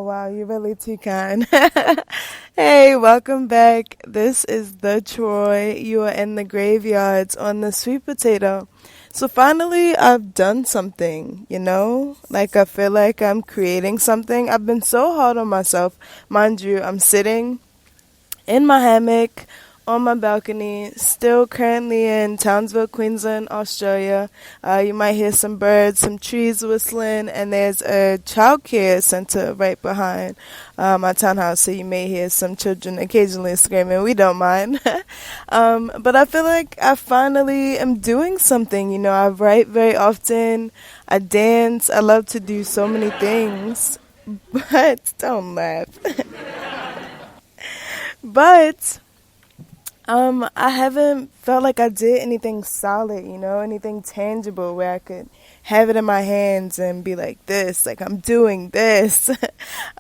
wow, you're really too kind. Hey, welcome back. This is the Troy. You are in the graveyards on the sweet potato. So finally, I've done something, Like, I feel like I'm creating something. I've been so hard on myself. Mind you, I'm sitting in my hammock on my balcony, still currently in Townsville, Queensland, Australia. You might hear some birds, some trees whistling, and there's a childcare center right behind my townhouse, so you may hear some children occasionally screaming. We don't mind. But I feel like I finally am doing something. I write very often. I dance. I love to do so many things. But don't laugh. But I haven't felt like I did anything solid, anything tangible where I could have it in my hands and be like this, like I'm doing this.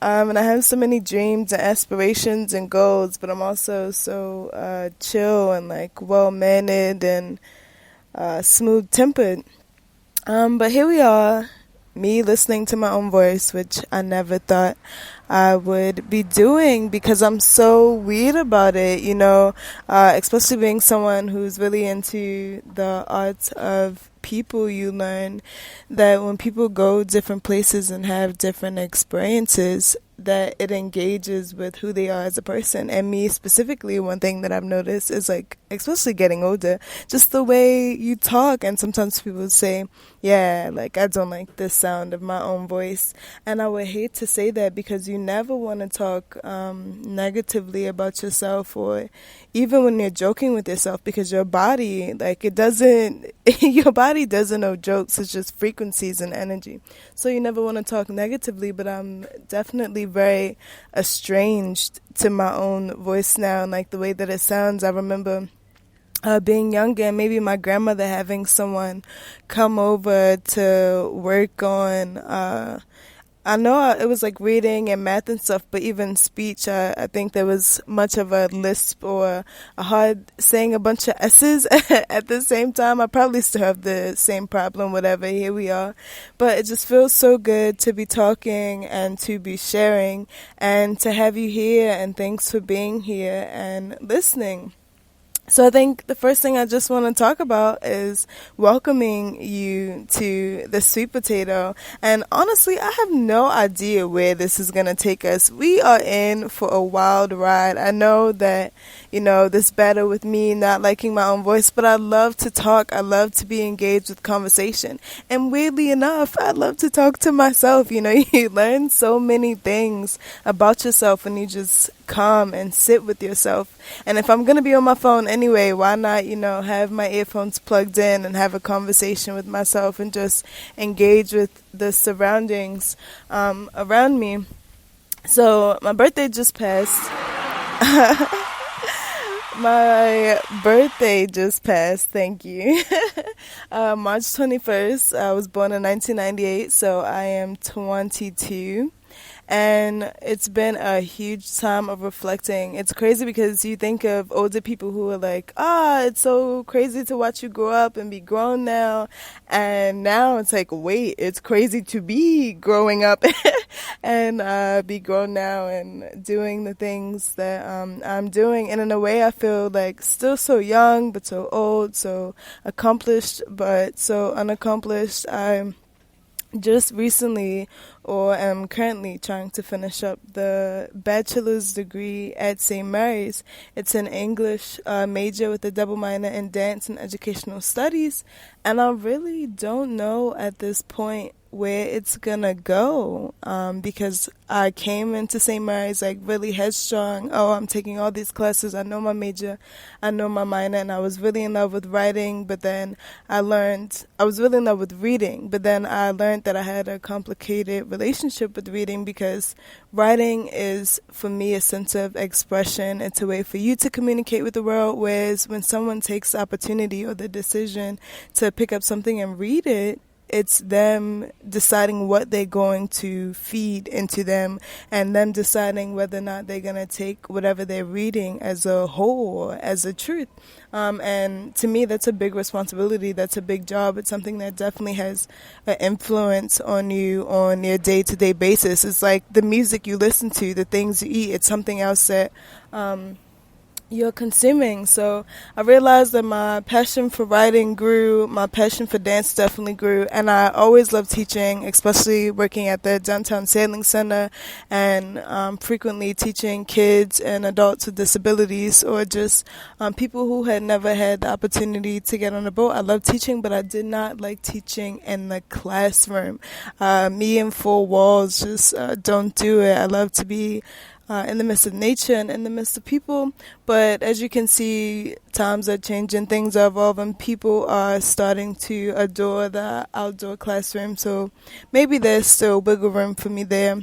And I have so many dreams and aspirations and goals, but I'm also so chill and like well-mannered and smooth-tempered. But here we are, me listening to my own voice, which I never thought I would be doing because I'm so weird about it, especially being someone who's really into the arts of people. You learn that when people go different places and have different experiences, that it engages with who they are as a person. And me specifically, one thing that I've noticed is like, especially getting older, just the way you talk. And sometimes people say, yeah, like I don't like the sound of my own voice. And I would hate to say that because you never want to talk negatively about yourself, or even when you're joking with yourself, because your body, like it doesn't, your body doesn't know jokes. It's just frequencies and energy. So you never want to talk negatively, but I'm definitely very estranged to my own voice now and like the way that it sounds. I remember being younger and maybe my grandmother having someone come over to work on I know it was like reading and math and stuff, but even speech, I think there was much of a lisp or a hard saying a bunch of S's at the same time. I probably still have the same problem, whatever, here we are. But it just feels so good to be talking and to be sharing and to have you here, and thanks for being here and listening. So I think the first thing I just want to talk about is welcoming you to the sweet potato. And honestly, I have no idea where this is going to take us. We are in for a wild ride. I know that, this battle with me not liking my own voice, but I love to talk. I love to be engaged with conversation. And weirdly enough, I love to talk to myself. You learn so many things about yourself when you just come and sit with yourself. And if I'm going to be on my phone anyway, why not, have my earphones plugged in and have a conversation with myself and just engage with the surroundings around me. So my birthday just passed. My birthday just passed, thank you. March 21st, I was born in 1998, so I am 22. And it's been a huge time of reflecting. It's crazy because you think of older people who are like, it's so crazy to watch you grow up and be grown now. And now it's like, wait, it's crazy to be growing up and be grown now and doing the things that I'm doing. And in a way, I feel like still so young, but so old, so accomplished, but so unaccomplished. I'm just recently, or am currently trying to finish up the bachelor's degree at St. Mary's. It's an English major with a double minor in dance and educational studies. And I really don't know at this point where it's gonna go, because I came into St. Mary's like really headstrong. I'm taking all these classes. I know my major, I know my minor, and I was really in love with writing, but then I was really in love with reading, but then I learned that I had a complicated relationship with reading because writing is, for me, a sense of expression. It's a way for you to communicate with the world, whereas when someone takes the opportunity or the decision to pick up something and read it, it's them deciding what they're going to feed into them, and them deciding whether or not they're going to take whatever they're reading as a whole, as a truth. And to me, that's a big responsibility. That's a big job. It's something that definitely has an influence on you on your day-to-day basis. It's like the music you listen to, the things you eat. It's something else that you're consuming. So I realized that my passion for writing grew, my passion for dance definitely grew, and I always loved teaching, especially working at the Downtown Sailing Center and frequently teaching kids and adults with disabilities, or just people who had never had the opportunity to get on a boat. I loved teaching, but I did not like teaching in the classroom. Me and four walls just don't do it. I love to be in the midst of nature and in the midst of people. But as you can see, times are changing, things are evolving, people are starting to adore the outdoor classroom. So maybe there's still wiggle room for me there.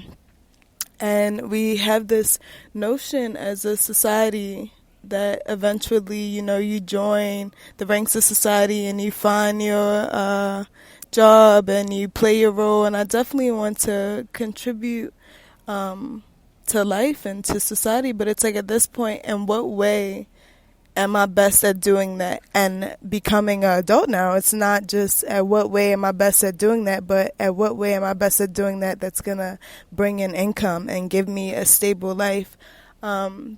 And we have this notion as a society that eventually, you join the ranks of society and you find your job and you play your role. And I definitely want to contribute to life and to society, but it's like, at this point, in what way am I best at doing that? And becoming an adult now, it's not just at what way am I best at doing that, but at what way am I best at doing that that's gonna bring in income and give me a stable life.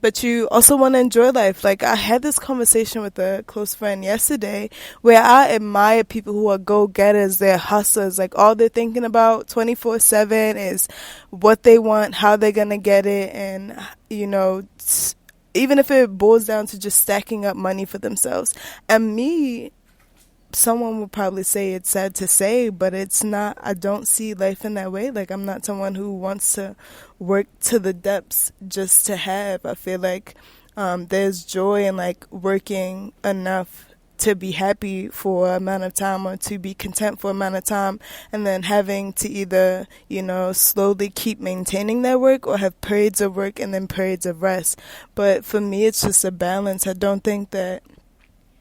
But you also want to enjoy life. Like, I had this conversation with a close friend yesterday where I admire people who are go-getters, they're hustlers. Like, all they're thinking about 24/7 is what they want, how they're going to get it, and, even if it boils down to just stacking up money for themselves. And me, someone would probably say it's sad to say, but it's not. I don't see life in that way. Like, I'm not someone who wants to work to the depths just to have. I feel like there's joy in like working enough to be happy for an amount of time, or to be content for an amount of time, and then having to either, slowly keep maintaining that work, or have periods of work and then periods of rest. But for me, it's just a balance. I don't think that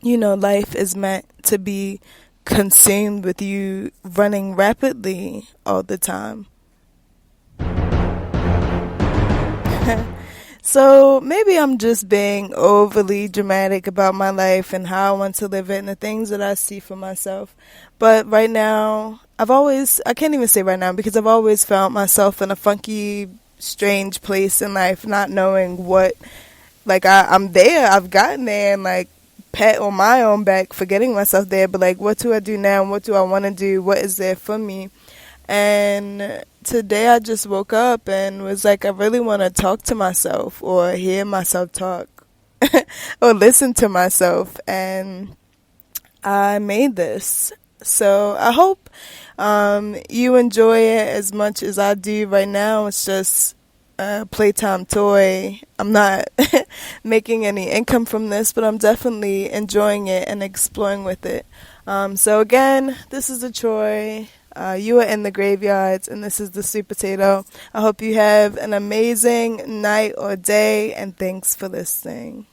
life is meant to be consumed with you running rapidly all the time. So maybe I'm just being overly dramatic about my life and how I want to live it and the things that I see for myself. But right now, I can't even say right now, because I've always found myself in a funky, strange place in life, not knowing what, like, I'm there, I've gotten there, and like, pat on my own back for getting myself there, but like, what do I do now, and what do I want to do, what is there for me? And today I just woke up and was like, I really want to talk to myself, or hear myself talk, or listen to myself, and I made this. So I hope you enjoy it as much as I do right now. It's just a playtime toy. I'm not making any income from this, but I'm definitely enjoying it and exploring with it. So again, this is the Troy. You are in the graveyards, and this is the Sweet Potato. I hope you have an amazing night or day, and thanks for listening.